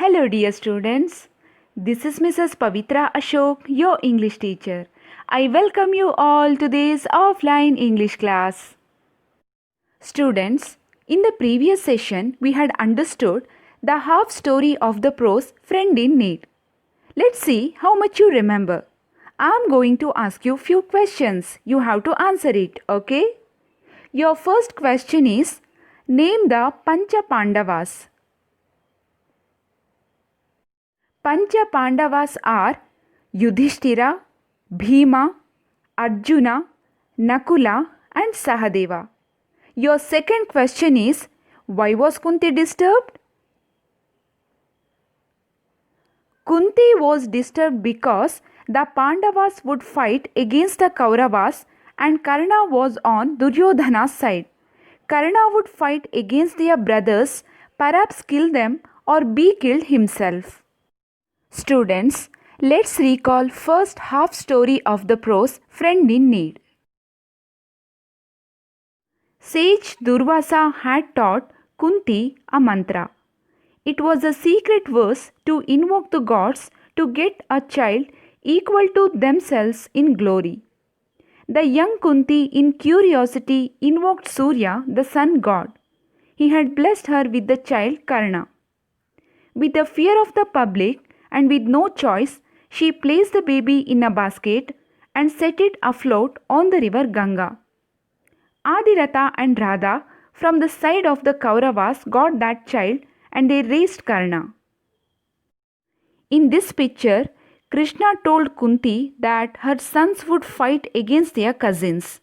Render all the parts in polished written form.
Hello, dear students. This is Mrs. Pavitra Ashok, your English teacher. I welcome you all to this offline English class. Students, in the previous session, we had understood the half story of the prose Friend in Need. Let's see how much you remember. I'm going to ask you few questions. You have to answer it, okay? Your first question is, name the Pancha Pandavas. Pancha Pandavas are Yudhishthira, Bhima, Arjuna, Nakula and Sahadeva. Your second question is, why was Kunti disturbed? Kunti was disturbed because the Pandavas would fight against the Kauravas and Karna was on Duryodhana's side. Karna would fight against their brothers, perhaps kill them or be killed himself. Students, let's recall first half story of the prose Friend in Need. Sage Durvasa had taught Kunti a mantra. It was a secret verse to invoke the gods to get a child equal to themselves in glory. The young Kunti in curiosity invoked Surya, the sun god. He had blessed her with the child Karna. With the fear of the public and with no choice, she placed the baby in a basket and set it afloat on the river Ganga. Adiratha and Radha from the side of the Kauravas got that child and they raised Karna. In this picture, Krishna told Kunti that her sons would fight against their cousins.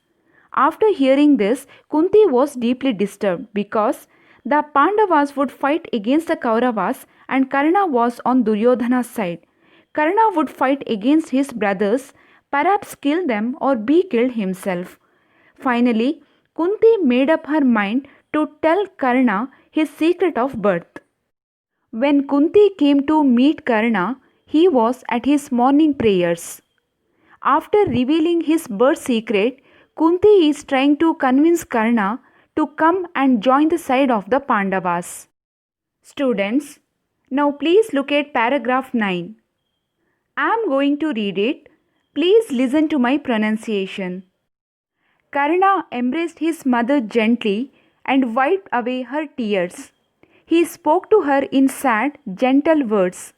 After hearing this, Kunti was deeply disturbed because the Pandavas would fight against the Kauravas and Karna was on Duryodhana's side. Karna would fight against his brothers, perhaps kill them or be killed himself. Finally, Kunti made up her mind to tell Karna his secret of birth. When Kunti came to meet Karna, he was at his morning prayers. After revealing his birth secret, Kunti is trying to convince Karna to come and join the side of the Pandavas. Students, now please look at paragraph 9. I am going to read it. Please listen to my pronunciation. Karna embraced his mother gently and wiped away her tears. He spoke to her in sad, gentle words.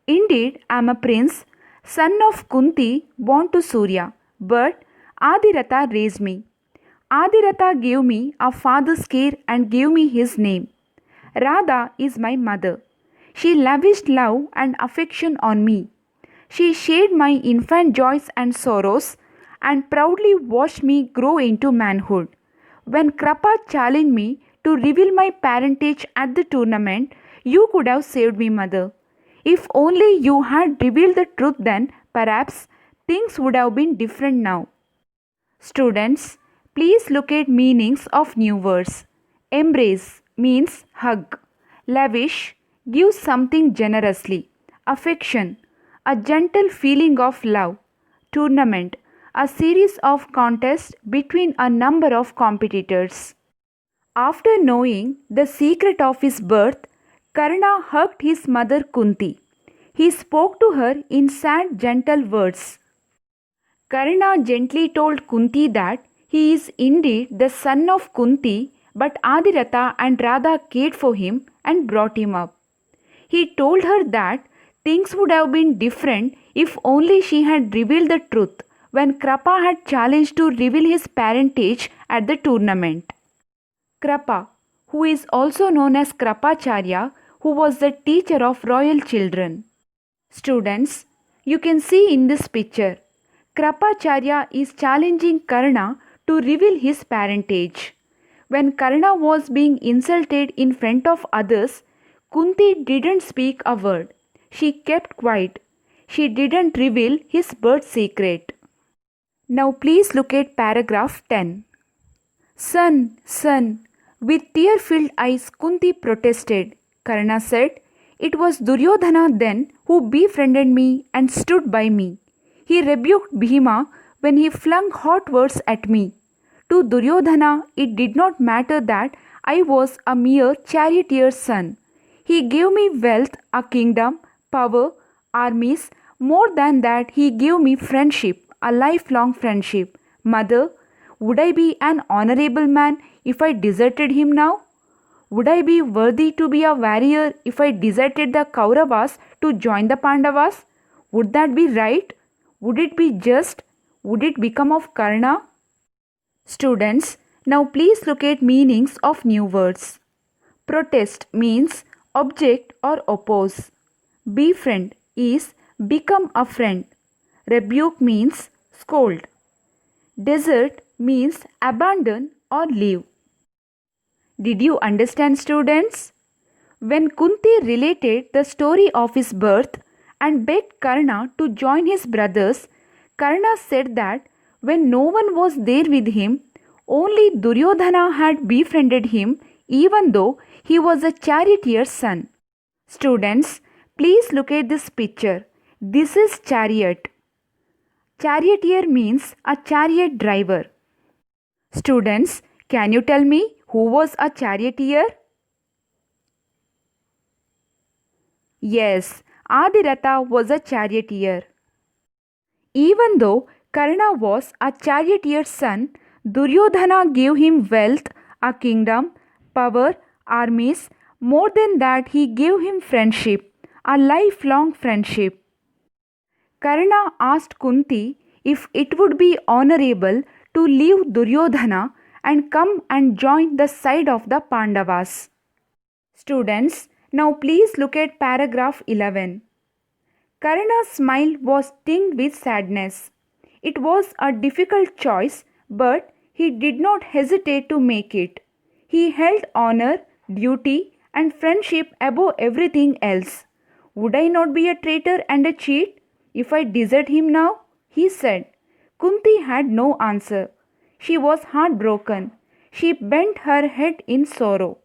Indeed, I am a prince, son of Kunti, born to Surya, but Adiratha raised me. Adiratha gave me a father's care and gave me his name. Radha is my mother. She lavished love and affection on me. She shared my infant joys and sorrows and proudly watched me grow into manhood. When Krapa challenged me to reveal my parentage at the tournament, you could have saved me, mother. If only you had revealed the truth then, perhaps things would have been different now. Students, please look at meanings of new words. Embrace means hug. Lavish, give something generously. Affection, a gentle feeling of love. Tournament, a series of contests between a number of competitors. After knowing the secret of his birth, Karna hugged his mother Kunti. He spoke to her in sad, gentle words. Karna gently told Kunti that he is indeed the son of Kunti, but Adiratha and Radha cared for him and brought him up. He told her that things would have been different if only she had revealed the truth when Krapa had challenged to reveal his parentage at the tournament. Krapa, who is also known as Krapacharya, who was the teacher of royal children. Students, you can see in this picture, Krapacharya is challenging Karna to reveal his parentage. When Karna was being insulted in front of others, Kunti didn't speak a word. She kept quiet. She didn't reveal his birth secret. Now please look at paragraph 10. Son, son, with tear-filled eyes Kunti protested. Karna said, it was Duryodhana then who befriended me and stood by me. He rebuked Bhima when he flung hot words at me. To Duryodhana it did not matter that I was a mere charioteer's son. He gave me wealth, a kingdom, power, armies. More than that, he gave me friendship, a lifelong friendship. Mother, would I be an honorable man if I deserted him now? Would I be worthy to be a warrior if I deserted the Kauravas to join the Pandavas? Would that be right? Would it be just? Would it become of Karna? Students, now please look at meanings of new words. Protest means object or oppose. Befriend is become a friend. Rebuke means scold. Desert means abandon or leave. Did you understand, students? When Kunti related the story of his birth and begged Karna to join his brothers, Karna said that when no one was there with him, only Duryodhana had befriended him even though he was a charioteer's son. Students, please look at this picture. This is chariot. Charioteer means a chariot driver. Students, can you tell me who was a charioteer? Yes, Adiratha was a charioteer. Even though Karna was a charioteer's son, Duryodhana gave him wealth, a kingdom, power, armies. More than that, he gave him friendship, a lifelong friendship. Karna asked Kunti if it would be honorable to leave Duryodhana and come and join the side of the Pandavas. Students, now please look at paragraph 11. Karna's smile was tinged with sadness. It was a difficult choice, but he did not hesitate to make it. He held honor, duty, and friendship above everything else. Would I not be a traitor and a cheat if I desert him now? He said. Kunti had no answer. She was heartbroken. She bent her head in sorrow.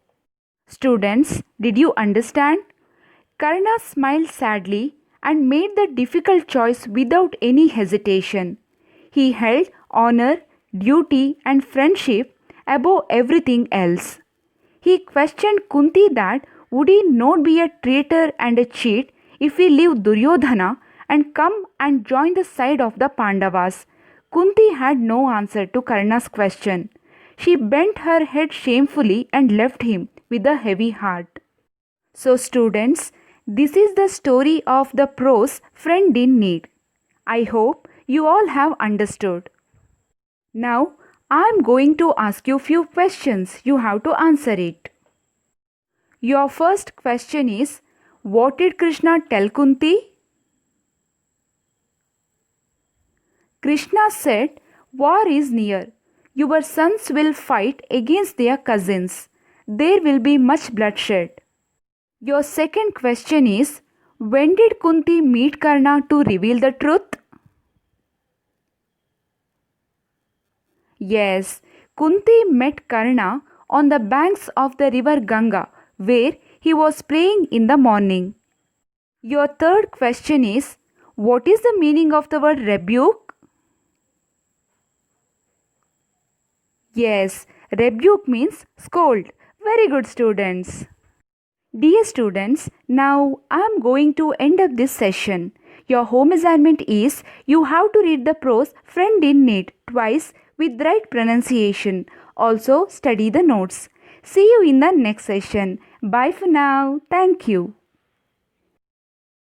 Students, did you understand? Karna smiled sadly and made the difficult choice without any hesitation. He held honor, duty, and friendship above everything else. He questioned Kunti that would he not be a traitor and a cheat if he leave Duryodhana and come and join the side of the Pandavas. Kunti had no answer to Karna's question. She bent her head shamefully and left him with a heavy heart. So students, this is the story of the prose Friend in Need. I hope you all have understood. Now, I am going to ask you few questions. You have to answer it. Your first question is, what did Krishna tell Kunti? Krishna said, war is near. Your sons will fight against their cousins. There will be much bloodshed. Your second question is, when did Kunti meet Karna to reveal the truth? Yes, Kunti met Karna on the banks of the river Ganga, where he was praying in the morning. Your third question is, what is the meaning of the word rebuke? Yes, rebuke means scold. Very good, students. Dear students, now I am going to end up this session. Your home assignment is you have to read the prose Friend in Need twice with right pronunciation. Also study the notes. See you in the next session. Bye for now. Thank you.